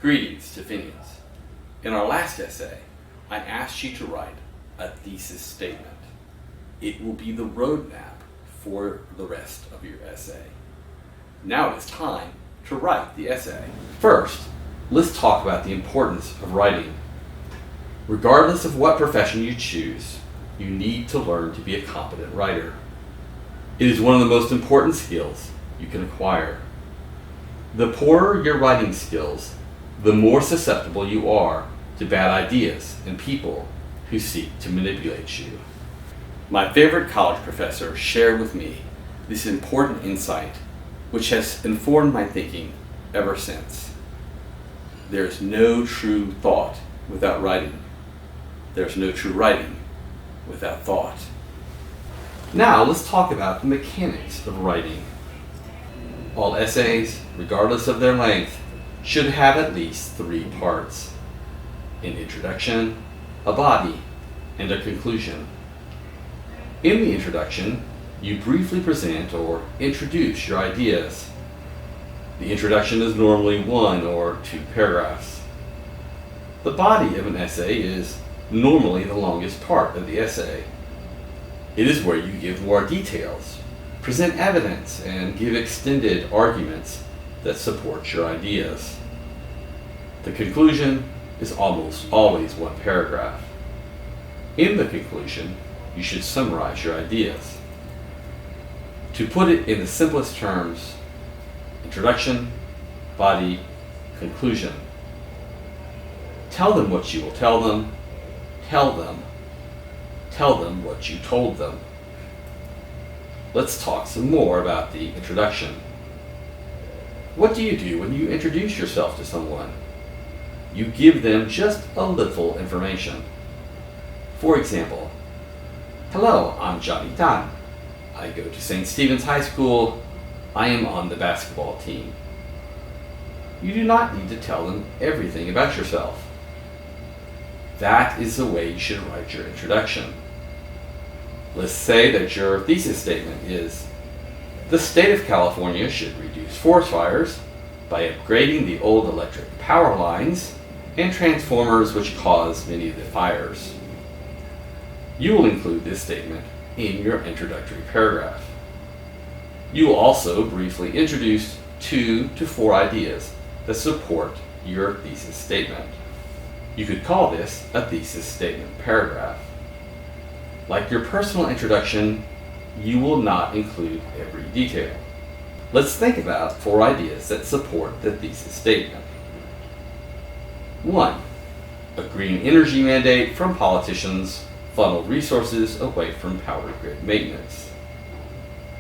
Greetings, Stephenians. In our last essay, I asked you to write a thesis statement. It will be the roadmap for the rest of your essay. Now it is time to write the essay. First, let's talk about the importance of writing. Regardless of what profession you choose, you need to learn to be a competent writer. It is one of the most important skills you can acquire. The poorer your writing skills, the more susceptible you are to bad ideas and people who seek to manipulate you. My favorite college professor shared with me this important insight, which has informed my thinking ever since. There is no true thought without writing. There's no true writing without thought. Now let's talk about the mechanics of writing. All essays, regardless of their length, should have at least 3 parts: an introduction, a body, and a conclusion. In the introduction, you briefly present or introduce your ideas. The introduction is normally 1 or 2 paragraphs. The body of an essay is normally the longest part of the essay. It is where you give more details, present evidence, and give extended arguments that support your ideas. The conclusion is almost always 1 paragraph. In the conclusion, you should summarize your ideas. To put it in the simplest terms: introduction, body, conclusion. Tell them what you will tell them. Tell them what you told them. Let's talk some more about the introduction. What do you do when you introduce yourself to someone? You give them just a little information. For example, hello, I'm Johnny Tan. I go to St. Stephen's High School. I am on the basketball team. You do not need to tell them everything about yourself. That is the way you should write your introduction. Let's say that your thesis statement is: the state of California should reduce forest fires by upgrading the old electric power lines and transformers which cause many of the fires. You will include this statement in your introductory paragraph. You will also briefly introduce 2 to 4 ideas that support your thesis statement. You could call this a thesis statement paragraph. Like your personal introduction, you will not include every detail. Let's think about 4 ideas that support the thesis statement. 1. A green energy mandate from politicians funneled resources away from power grid maintenance.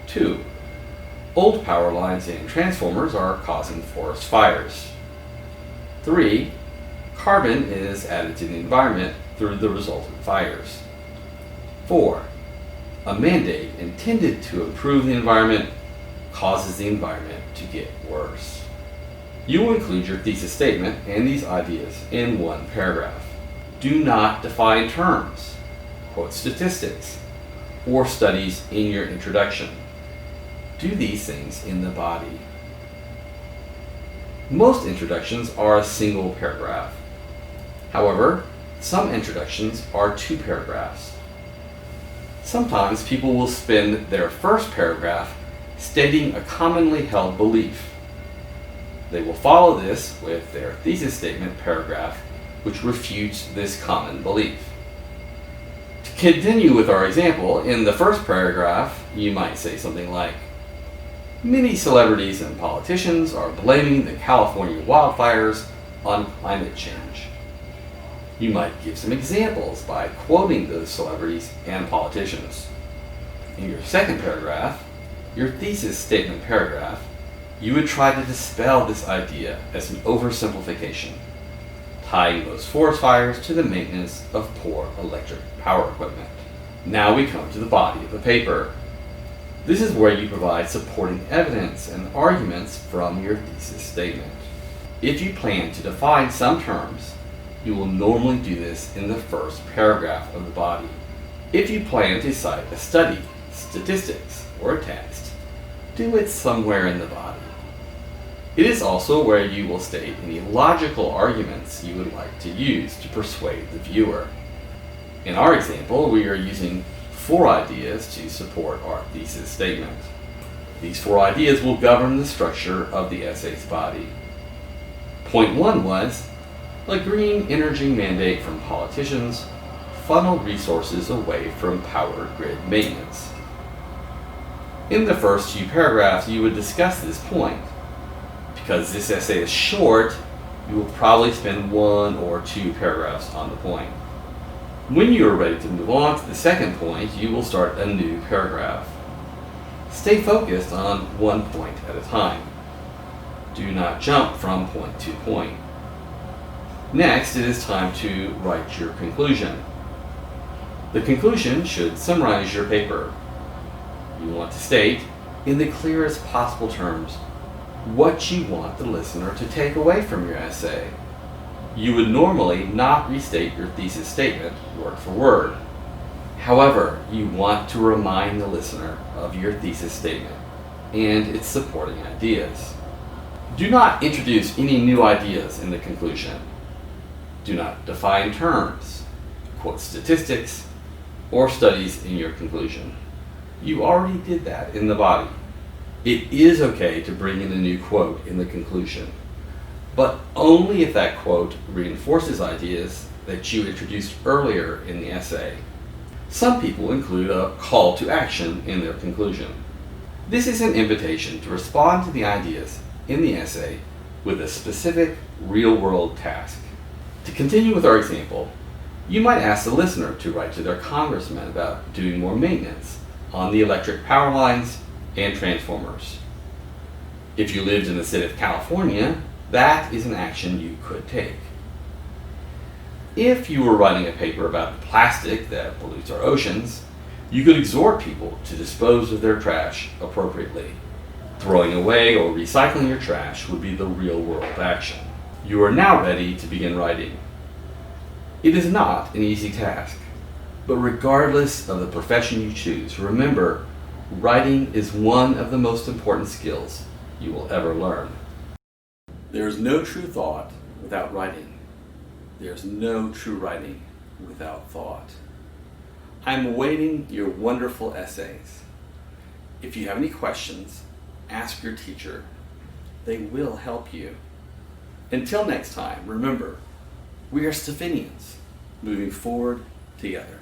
2. Old power lines and transformers are causing forest fires. 3. Carbon is added to the environment through the resultant fires. 4. A mandate intended to improve the environment causes the environment to get worse. You will include your thesis statement and these ideas in 1 paragraph. Do not define terms, quote statistics, or studies in your introduction. Do these things in the body. Most introductions are a single paragraph. However, some introductions are 2 paragraphs. Sometimes people will spend their first paragraph stating a commonly held belief. They will follow this with their thesis statement paragraph, which refutes this common belief. To continue with our example, in the first paragraph, you might say something like, many celebrities and politicians are blaming the California wildfires on climate change. You might give some examples by quoting those celebrities and politicians. In your second paragraph, your thesis statement paragraph, you would try to dispel this idea as an oversimplification, tying those forest fires to the maintenance of poor electric power equipment. Now we come to the body of the paper. This is where you provide supporting evidence and arguments from your thesis statement. If you plan to define some terms, you will normally do this in the first paragraph of the body. If you plan to cite a study, statistics, or a text, do it somewhere in the body. It is also where you will state any logical arguments you would like to use to persuade the viewer. In our example, we are using 4 ideas to support our thesis statement. These 4 ideas will govern the structure of the essay's body. Point 1 was, a green energy mandate from politicians funnel resources away from power grid maintenance. In the first few paragraphs, you would discuss this point. Because this essay is short, you will probably spend 1 or 2 paragraphs on the point. When you are ready to move on to the second point, you will start a new paragraph. Stay focused on one point at a time. Do not jump from point to point. Next, it is time to write your conclusion. The conclusion should summarize your paper. You want to state, in the clearest possible terms, what you want the listener to take away from your essay. You would normally not restate your thesis statement word for word. However, you want to remind the listener of your thesis statement and its supporting ideas. Do not introduce any new ideas in the conclusion. Do not define terms, quote statistics, or studies in your conclusion. You already did that in the body. It is okay to bring in a new quote in the conclusion, but only if that quote reinforces ideas that you introduced earlier in the essay. Some people include a call to action in their conclusion. This is an invitation to respond to the ideas in the essay with a specific real-world task. To continue with our example, you might ask the listener to write to their congressman about doing more maintenance on the electric power lines and transformers. If you lived in the state of California, that is an action you could take. If you were writing a paper about the plastic that pollutes our oceans, you could exhort people to dispose of their trash appropriately. Throwing away or recycling your trash would be the real-world action. You are now ready to begin writing. It is not an easy task, but regardless of the profession you choose, remember, writing is one of the most important skills you will ever learn. There is no true thought without writing. There is no true writing without thought. I'm awaiting your wonderful essays. If you have any questions, ask your teacher. They will help you. Until next time, remember, we are Stephenians, moving forward together.